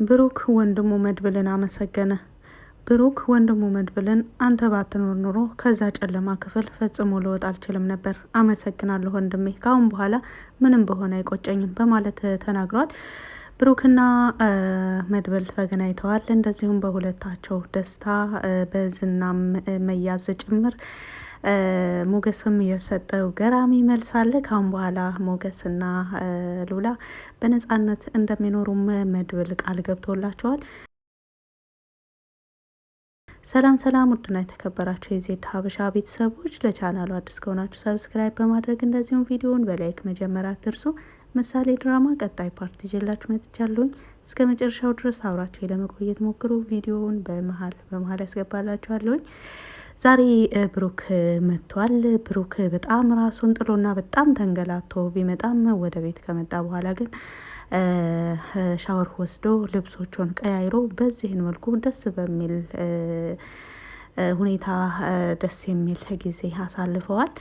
ብሩክ ወንድሙ መድብልን አመሰገነ። ብሩክ ወንድሙ መድብልን አንተ ባትኖር ኑሮ ከዛ ጨለማ ክፍል ፈጽሞ ልወጣ አልችልም ነበር። አመሰግናለሁ ወንድሜ፣ ካሁን በኋላ ምንም በሆነ አይቆጨኝም በማለት ተናግሯል። ብሩክና መድብል ተገናኝተዋል። እንደዚሁም በሁለታቸው ደስታ በዝናም መያዝ ጭምር ሞገስም የሰጠው ገራሚ መልስ አለ። ካሁን በኋላ ሞገስና ሉላ በነጻነት እንደሚኖሩም መድብል ቃል ገብቶላቸዋል። ሰላም ሰላም፣ ውድና የተከበራችሁ የዜድ ሀበሻ ቤተሰቦች ለቻናሉ አዲስ ከሆናችሁ ሰብስክራይብ በማድረግ እንደዚሁም ቪዲዮውን በላይክ መጀመር አትርሱ። ምሳሌ ድራማ ቀጣይ ፓርት ይዤላችሁ መጥቻለሁኝ። እስከ መጨረሻው ድረስ አብራችሁ ለመቆየት ሞክሩ። ቪዲዮውን በመሀል ያስገባላችኋለሁኝ። ዛሬ ብሩክ መጥቷል። ብሩክ በጣም ራሱን ጥሎና በጣም ተንገላቶ ቢመጣም ወደ ቤት ከመጣ በኋላ ግን ሻወር ወስዶ ልብሶቹን ቀያይሮ በዚህን መልኩ ደስ በሚል ሁኔታ ደስ የሚል ጊዜ አሳልፈዋል።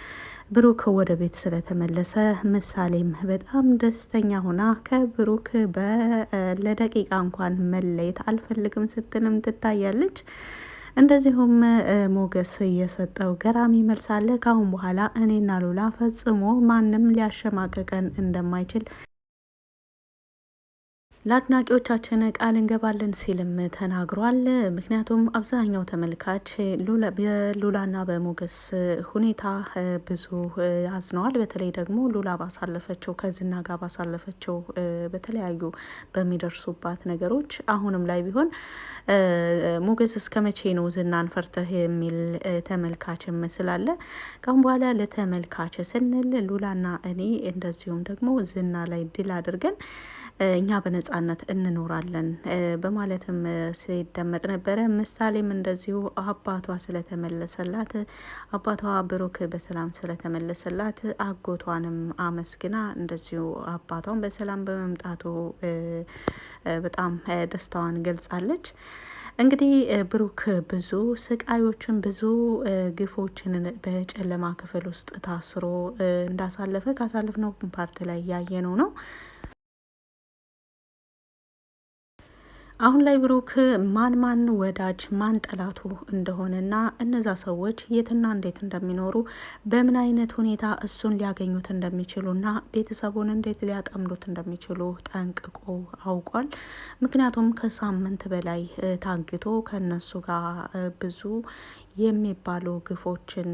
ብሩክ ወደ ቤት ስለተመለሰ ምሳሌም በጣም ደስተኛ ሆና ከብሩክ ለደቂቃ እንኳን መለየት አልፈልግም ስትልም ትታያለች። እንደዚሁም ሞገስ የሰጠው ገራሚ መልስ አለ። ካሁን በኋላ እኔና ሉላ ፈጽሞ ማንም ሊያሸማቀቀን እንደማይችል ለአድናቂዎቻችን ቃል እንገባለን ሲልም ተናግሯል። ምክንያቱም አብዛኛው ተመልካች በሉላና በሞገስ ሁኔታ ብዙ አዝነዋል። በተለይ ደግሞ ሉላ ባሳለፈችው ከዝና ጋር ባሳለፈችው በተለያዩ በሚደርሱባት ነገሮች አሁንም ላይ ቢሆን ሞገስ እስከ መቼ ነው ዝናን ፈርተህ የሚል ተመልካችም ስላለ ካሁን በኋላ ለተመልካች ስንል ሉላና እኔ እንደዚሁም ደግሞ ዝና ላይ ድል አድርገን እኛ በነጻነት እንኖራለን በማለትም ሲደመጥ ነበረ። ምሳሌም እንደዚሁ አባቷ ስለተመለሰላት አባቷ ብሩክ በሰላም ስለተመለሰላት አጎቷንም አመስግና እንደዚሁ አባቷን በሰላም በመምጣቱ በጣም ደስታዋን ገልጻለች። እንግዲህ ብሩክ ብዙ ስቃዮችን ብዙ ግፎችን በጨለማ ክፍል ውስጥ ታስሮ እንዳሳለፈ ካሳለፍነው ፓርት ላይ ያየነው ነው። አሁን ላይ ብሩክ ማን ወዳጅ ማን ጠላቱ እንደሆነና እነዛ ሰዎች የትና እንዴት እንደሚኖሩ በምን አይነት ሁኔታ እሱን ሊያገኙት እንደሚችሉና ቤተሰቡን እንዴት ሊያጠምዱት እንደሚችሉ ጠንቅቆ አውቋል። ምክንያቱም ከሳምንት በላይ ታግቶ ከነሱ ጋር ብዙ የሚባሉ ግፎችን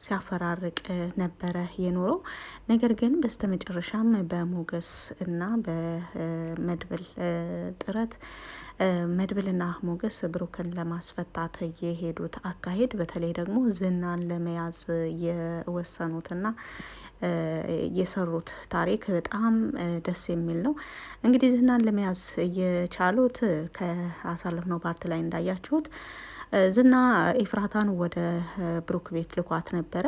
ሲያፈራርቅ ነበረ የኖረው። ነገር ግን በስተመጨረሻም በሞገስ እና በመድብል ጥረት መድብልና ሞገስ ብሩክን ለማስፈታት የሄዱት አካሄድ በተለይ ደግሞ ዝናን ለመያዝ የወሰኑትና የሰሩት ታሪክ በጣም ደስ የሚል ነው። እንግዲህ ዝናን ለመያዝ የቻሉት ከአሳለፍነው ፓርት ላይ እንዳያችሁት ዝና ኤፍራታን ወደ ብሩክ ቤት ልኳት ነበረ።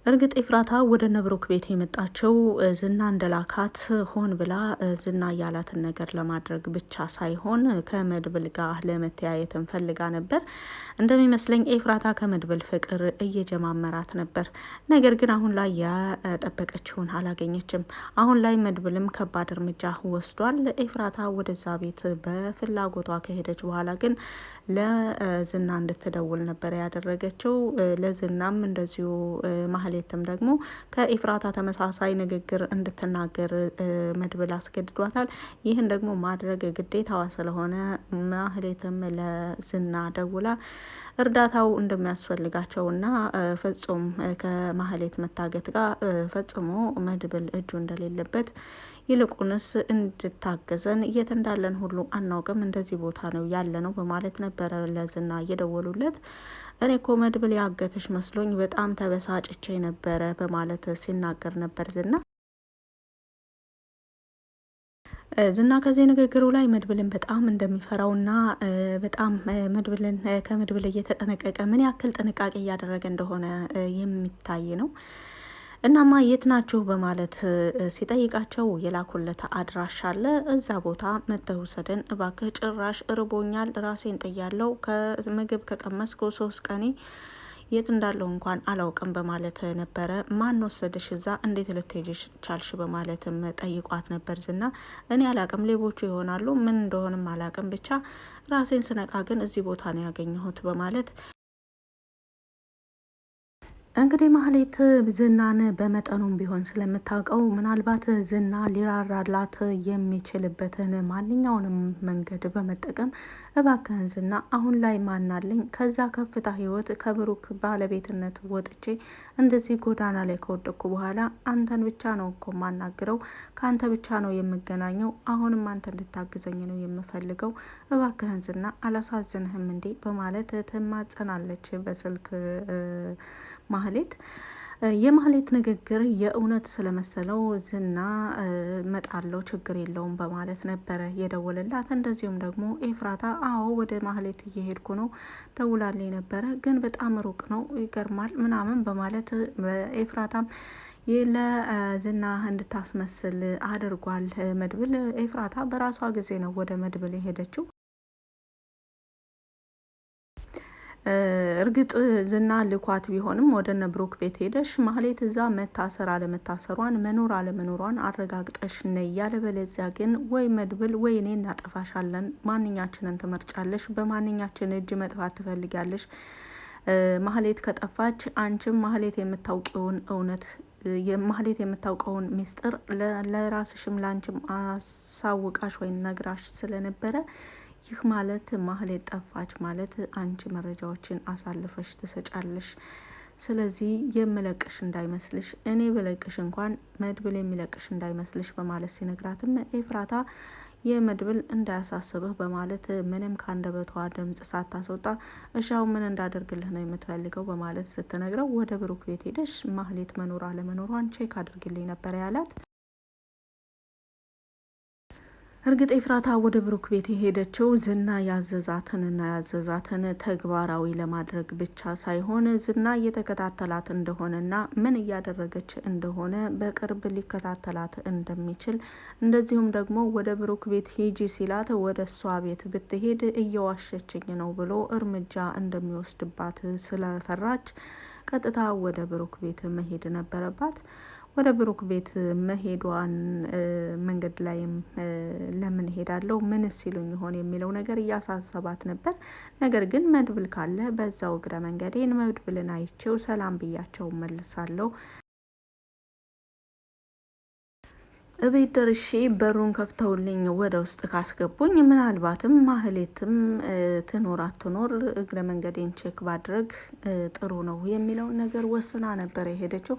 እርግጥ ኤፍራታ ወደ ነብሩክ ቤት የመጣቸው ዝና እንደላካት ሆን ብላ ዝና ያላትን ነገር ለማድረግ ብቻ ሳይሆን ከመድብል ጋር ለመተያየትን ፈልጋ ነበር። እንደሚመስለኝ ኤፍራታ ከመድብል ፍቅር እየጀማመራት ነበር። ነገር ግን አሁን ላይ ያጠበቀችውን አላገኘችም። አሁን ላይ መድብልም ከባድ እርምጃ ወስዷል። ኤፍራታ ወደዛ ቤት በፍላጎቷ ከሄደች በኋላ ግን ለዝና እንድትደውል ነበር ያደረገችው። ለዝናም እንደዚሁ ማህሌትም ደግሞ ከኤፍራታ ተመሳሳይ ንግግር እንድትናገር መድብል አስገድዷታል። ይህን ደግሞ ማድረግ ግዴታዋ ስለሆነ ማህሌትም ለዝና ደውላ እርዳታው እንደሚያስፈልጋቸውና ፍጹም ከማህሌት መታገት ጋር ፈጽሞ መድብል እጁ እንደሌለበት ይልቁንስ እንድታገዘን የት እንዳለን ሁሉ አናውቅም፣ እንደዚህ ቦታ ነው ያለ ነው በማለት ነበረ ለዝና እየደወሉለት። እኔ እኮ መድብል ያገተሽ መስሎኝ በጣም ተበሳጭቼ ነበረ በማለት ሲናገር ነበር ዝና ከዚህ ንግግሩ ላይ መድብልን በጣም እንደሚፈራውና በጣም ከመድብል እየተጠነቀቀ ምን ያክል ጥንቃቄ እያደረገ እንደሆነ የሚታይ ነው። እናማ የት ናችሁ በማለት ሲጠይቃቸው የላኩለት አድራሻ አለ። እዛ ቦታ መተህ ውሰደን እባክህ፣ ጭራሽ እርቦኛል፣ ራሴን ጥያለው፣ ከምግብ ከቀመስኩ 3 ቀኔ የት እንዳለው እንኳን አላውቅም በማለት ነበረ። ማን ወሰደሽ እዛ እንዴት ልትሄጂ ቻልሽ በማለትም ጠይቋት ነበር ዝና። እኔ አላቅም፣ ሌቦቹ ይሆናሉ፣ ምን እንደሆንም አላቅም፣ ብቻ ራሴን ስነቃ ግን እዚህ ቦታ ነው ያገኘሁት በማለት እንግዲህ ማህሌት ዝናን በመጠኑም ቢሆን ስለምታውቀው ምናልባት ዝና ሊራራላት የሚችልበትን ማንኛውንም መንገድ በመጠቀም እባክህን ዝና አሁን ላይ ማናለኝ ከዛ ከፍታ ህይወት ከብሩክ ባለቤትነት ወጥቼ እንደዚህ ጎዳና ላይ ከወደኩ በኋላ አንተን ብቻ ነው እኮ ማናግረው፣ ከአንተ ብቻ ነው የምገናኘው። አሁንም አንተ እንድታግዘኝ ነው የምፈልገው። እባክህን ዝና አላሳዝንህም እንዴ በማለት ትማጸናለች በስልክ ማህሌት። የማህሌት ንግግር የእውነት ስለመሰለው ዝና መጣለው ችግር የለውም በማለት ነበረ የደወለላት። እንደዚሁም ደግሞ ኤፍራታ አዎ ወደ ማህሌት እየሄድኩ ነው፣ ደውላልኝ ነበረ ግን በጣም ሩቅ ነው ይገርማል ምናምን በማለት ኤፍራታም ለዝና እንድታስመስል አድርጓል መድብል። ኤፍራታ በራሷ ጊዜ ነው ወደ መድብል የሄደችው። እርግጥ ዝና ልኳት ቢሆንም ወደ እነ ብሩክ ቤት ሄደሽ ማህሌት እዛ መታሰር አለመታሰሯን መኖር አለመኖሯን አረጋግጠሽ ነይ፣ ያለበለዚያ ግን ወይ መድብል ወይ እኔ እናጠፋሻለን። ማንኛችንን ትመርጫለሽ? በማንኛችን እጅ መጥፋት ትፈልጊያለሽ? ማህሌት ከጠፋች አንቺም ማህሌት የምታውቂውን እውነት ማህሌት የምታውቀውን ሚስጥር ለራስሽም ላንቺም አሳውቃሽ ወይም ነግራሽ ስለነበረ ይህ ማለት ማህሌት ጠፋች ማለት አንቺ መረጃዎችን አሳልፈሽ ትሰጫለሽ። ስለዚህ የምለቅሽ እንዳይመስልሽ፣ እኔ ብለቅሽ እንኳን መድብል የሚለቅሽ እንዳይመስልሽ በማለት ሲነግራትም ኤፍራታ የመድብል እንዳያሳስብህ በማለት ምንም ከአንደበቷ ድምጽ ሳታስወጣ እሻው ምን እንዳደርግልህ ነው የምትፈልገው በማለት ስትነግረው ወደ ብሩክ ቤት ሄደሽ ማህሌት መኖር አለመኖሯን ቼክ አድርግልኝ ነበር ያላት። እርግጥ ኤፍራታ ወደ ብሩክ ቤት የሄደችው ዝና ያዘዛትንና ያዘዛትን ተግባራዊ ለማድረግ ብቻ ሳይሆን ዝና እየተከታተላት እንደሆነና ምን እያደረገች እንደሆነ በቅርብ ሊከታተላት እንደሚችል እንደዚሁም ደግሞ ወደ ብሩክ ቤት ሂጂ ሲላት ወደ እሷ ቤት ብትሄድ እየዋሸችኝ ነው ብሎ እርምጃ እንደሚወስድባት ስለፈራች ቀጥታ ወደ ብሩክ ቤት መሄድ ነበረባት። ወደ ብሩክ ቤት መሄዷን መንገድ ላይም ለምን ሄዳለሁ ምን ሲሉኝ ይሆን የሚለው ነገር እያሳሰባት ነበር። ነገር ግን መድብል ካለ በዛው እግረ መንገዴን መድብልን አይቼው ሰላም ብያቸው መለሳለሁ። እቤት ደርሼ በሩን ከፍተውልኝ ወደ ውስጥ ካስገቡኝ ምናልባትም ማህሌትም ትኖር አትኖር እግረ መንገዴን ቼክ ባድረግ ጥሩ ነው የሚለውን ነገር ወስና ነበር የሄደችው።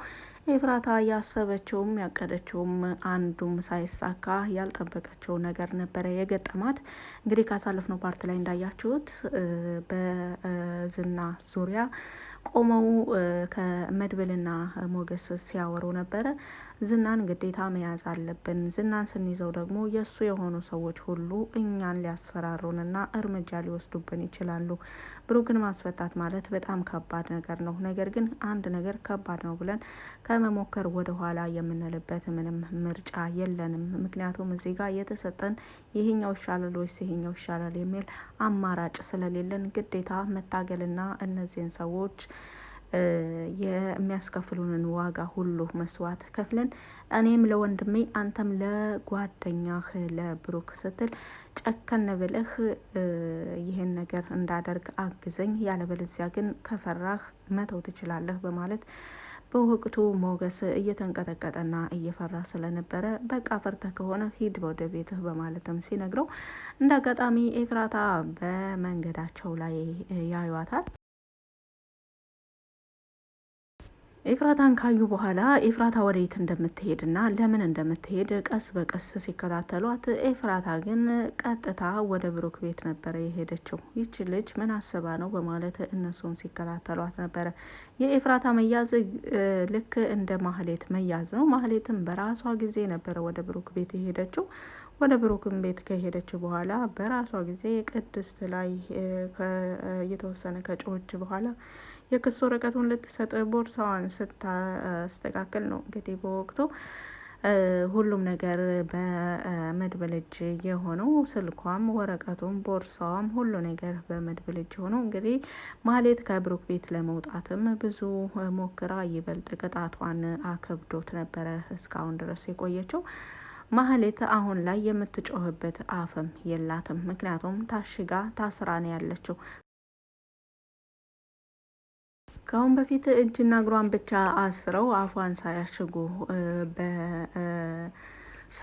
ኤፍራታ ያሰበችውም ያቀደችውም አንዱም ሳይሳካ ያልጠበቀችው ነገር ነበረ የገጠማት። እንግዲህ ካሳለፍነው ፓርት ላይ እንዳያችሁት በዝና ዙሪያ ቆመው ከመድብልና ሞገስ ሲያወሩ ነበረ። ዝናን ግዴታ መያዝ አለብን፣ ዝናን ስንይዘው ደግሞ የእሱ የሆኑ ሰዎች ሁሉ እኛን ሊያስፈራሩንና እርምጃ ሊወስዱብን ይችላሉ። ብሩክን ማስፈታት ማለት በጣም ከባድ ነገር ነው። ነገር ግን አንድ ነገር ከባድ ነው ብለን ከመሞከር ወደ ኋላ የምንልበት ምንም ምርጫ የለንም። ምክንያቱም እዚህ ጋር የተሰጠን ይሄኛው ይሻላል ወይስ ይሄኛው ይሻላል የሚል አማራጭ ስለሌለን ግዴታ መታገልና እነዚህን ሰዎች የሚያስከፍሉንን ዋጋ ሁሉ መስዋዕት ከፍለን እኔም ለወንድሜ አንተም ለጓደኛህ ለብሩክ ስትል ጨከን ብለህ ይህን ነገር እንዳደርግ አግዘኝ፣ ያለበለዚያ ግን ከፈራህ መተው ትችላለህ በማለት በወቅቱ ሞገስ እየተንቀጠቀጠና እየፈራ ስለነበረ በቃ ፈርተህ ከሆነ ሂድ ወደ ቤትህ በማለትም ሲነግረው እንደ አጋጣሚ ኤፍራታ በመንገዳቸው ላይ ያዩዋታል። ኤፍራታን ካዩ በኋላ ኤፍራታ ወዴት እንደምትሄድና ለምን እንደምትሄድ ቀስ በቀስ ሲከታተሏት፣ ኤፍራታ ግን ቀጥታ ወደ ብሩክ ቤት ነበረ የሄደችው። ይች ልጅ ምን አስባ ነው በማለት እነሱን ሲከታተሏት ነበረ። የኤፍራታ መያዝ ልክ እንደ ማህሌት መያዝ ነው። ማህሌትም በራሷ ጊዜ ነበረ ወደ ብሩክ ቤት የሄደችው። ወደ ብሩክም ቤት ከሄደች በኋላ በራሷ ጊዜ ቅድስት ላይ የተወሰነ ከጮች በኋላ የክስ ወረቀቱን ልትሰጥ ቦርሳዋን ስታስተካክል ነው እንግዲህ በወቅቱ ሁሉም ነገር በመድብል እጅ የሆነው ስልኳም፣ ወረቀቱም፣ ቦርሳዋም ሁሉ ነገር በመድብል እጅ ሆኖ እንግዲህ ማህሌት ከብሩክ ቤት ለመውጣትም ብዙ ሞክራ ይበልጥ ቅጣቷን አከብዶት ነበረ እስካሁን ድረስ የቆየችው። ማህሌት አሁን ላይ የምትጮህበት አፍም የላትም። ምክንያቱም ታሽጋ ታስራ ነው ያለችው። ከአሁን በፊት እጅና እግሯን ብቻ አስረው አፏን ሳያሽጉ በሰጧት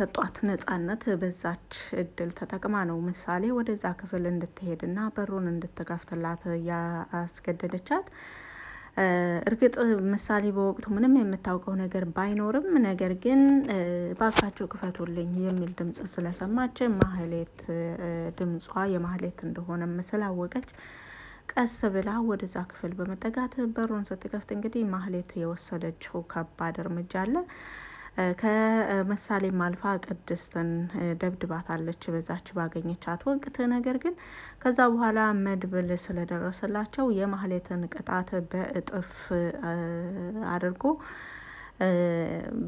ነጻነት በዛች እድል ተጠቅማ ነው ምሳሌ ወደዛ ክፍል እንድትሄድና በሩን እንድትከፍትላት ያስገደደቻት። እርግጥ ምሳሌ በወቅቱ ምንም የምታውቀው ነገር ባይኖርም ነገር ግን ባካቸው ክፈቱልኝ የሚል ድምጽ ስለሰማች ማህሌት ድምጿ የማህሌት እንደሆነም ስላወቀች ቀስ ብላ ወደዛ ክፍል በመጠጋት በሩን ስትከፍት እንግዲህ ማህሌት የወሰደችው ከባድ እርምጃ አለ። ከምሳሌም አልፋ ቅድስትን ደብድባታለች በዛች ባገኘቻት ወቅት። ነገር ግን ከዛ በኋላ መድብል ስለደረሰላቸው የማህሌትን ቅጣት በእጥፍ አድርጎ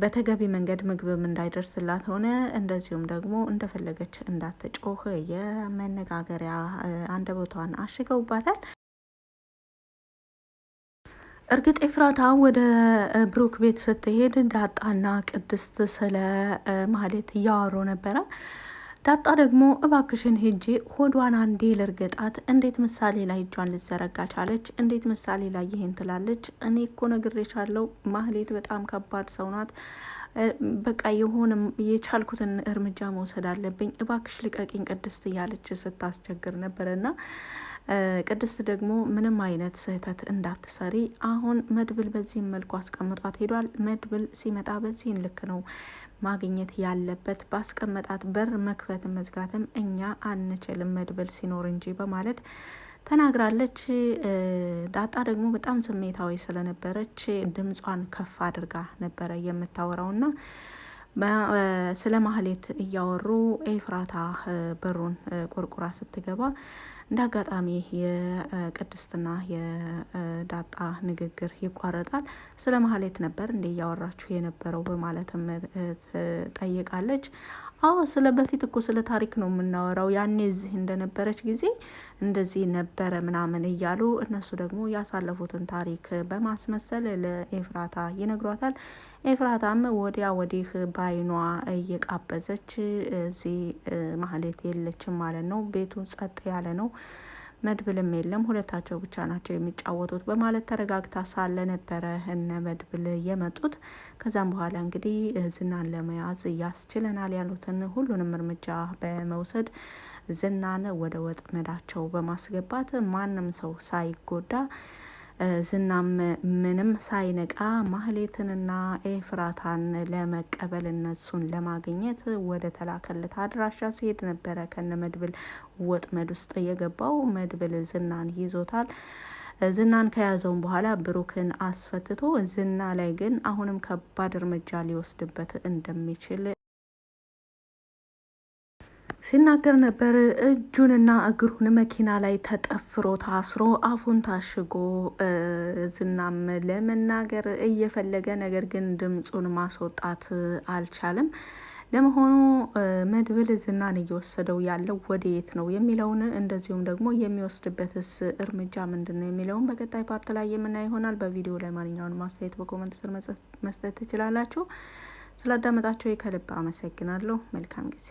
በተገቢ መንገድ ምግብም እንዳይደርስላት ሆነ። እንደዚሁም ደግሞ እንደፈለገች እንዳትጮህ የመነጋገሪያ አንደበቷን አሽገውባታል። እርግጥ ኤፍራታ ወደ ብሩክ ቤት ስትሄድ ዳጣና ቅድስት ስለ ማህሌት እያወሩ ነበረ። ዳጣ ደግሞ እባክሽን ሄጄ ሆዷን አንዴ ልርገጣት፣ እንዴት ምሳሌ ላይ እጇን ልዘረጋ ቻለች? እንዴት ምሳሌ ላይ ይሄን ትላለች? እኔ እኮ ነግሬሻለሁ፣ ማህሌት በጣም ከባድ ሰው ናት። በቃ የሆነ የቻልኩትን እርምጃ መውሰድ አለብኝ፣ እባክሽ ልቀቂኝ ቅድስት እያለች ስታስቸግር ነበረና ቅድስት ደግሞ ምንም አይነት ስህተት እንዳትሰሪ፣ አሁን መድብል በዚህም መልኩ አስቀምጧት ሄዷል። መድብል ሲመጣ በዚህን ልክ ነው ማግኘት ያለበት፣ ባስቀመጣት በር መክፈት መዝጋትም እኛ አንችልም መድብል ሲኖር እንጂ በማለት ተናግራለች። ዳጣ ደግሞ በጣም ስሜታዊ ስለነበረች ድምጿን ከፍ አድርጋ ነበረ የምታወራውና ስለ ማህሌት እያወሩ ኤፍራታ በሩን ቆርቁራ ስትገባ እንደ አጋጣሚ የቅድስትና የዳጣ ንግግር ይቋረጣል። ስለ ማህሌት ነበር እንደ እያወራችሁ የነበረው በማለትም ጠይቃለች። አዎ ስለ በፊት እኮ ስለ ታሪክ ነው የምናወራው፣ ያኔ እዚህ እንደነበረች ጊዜ እንደዚህ ነበረ ምናምን እያሉ እነሱ ደግሞ ያሳለፉትን ታሪክ በማስመሰል ለኤፍራታ ይነግሯታል። ኤፍራታም ወዲያ ወዲህ ባይኗ እየቃበዘች እዚህ ማህሌት የለችም ማለት ነው፣ ቤቱ ጸጥ ያለ ነው፣ መድብልም የለም፣ ሁለታቸው ብቻ ናቸው የሚጫወቱት በማለት ተረጋግታ ሳለ ነበረ እነ መድብል የመጡት። ከዛም በኋላ እንግዲህ ዝናን ለመያዝ ያስችለናል ያሉትን ሁሉንም እርምጃ በመውሰድ ዝናን ወደ ወጥመዳቸው በማስገባት ማንም ሰው ሳይጎዳ ዝናም ምንም ሳይነቃ ማህሌትንና ኤፍራታን ለመቀበል እነሱን ለማግኘት ወደ ተላከለት አድራሻ ሲሄድ ነበረ ከነ መድብል ወጥመድ ውስጥ የገባው። መድብል ዝናን ይዞታል። ዝናን ከያዘውን በኋላ ብሩክን አስፈትቶ ዝና ላይ ግን አሁንም ከባድ እርምጃ ሊወስድበት እንደሚችል ሲናገር ነበር። እጁንና እግሩን መኪና ላይ ተጠፍሮ ታስሮ አፉን ታሽጎ ዝናም ለመናገር እየፈለገ ነገር ግን ድምፁን ማስወጣት አልቻለም። ለመሆኑ መድብል ዝናን እየወሰደው ያለው ወደየት ነው የሚለውን እንደዚሁም ደግሞ የሚወስድበትስ እርምጃ ምንድን ነው የሚለውን በቀጣይ ፓርት ላይ የምናይ ይሆናል። በቪዲዮ ላይ ማንኛውን ማስተያየት በኮመንት ስር መስጠት ትችላላችሁ። ስላዳመጣችሁ ከልብ አመሰግናለሁ። መልካም ጊዜ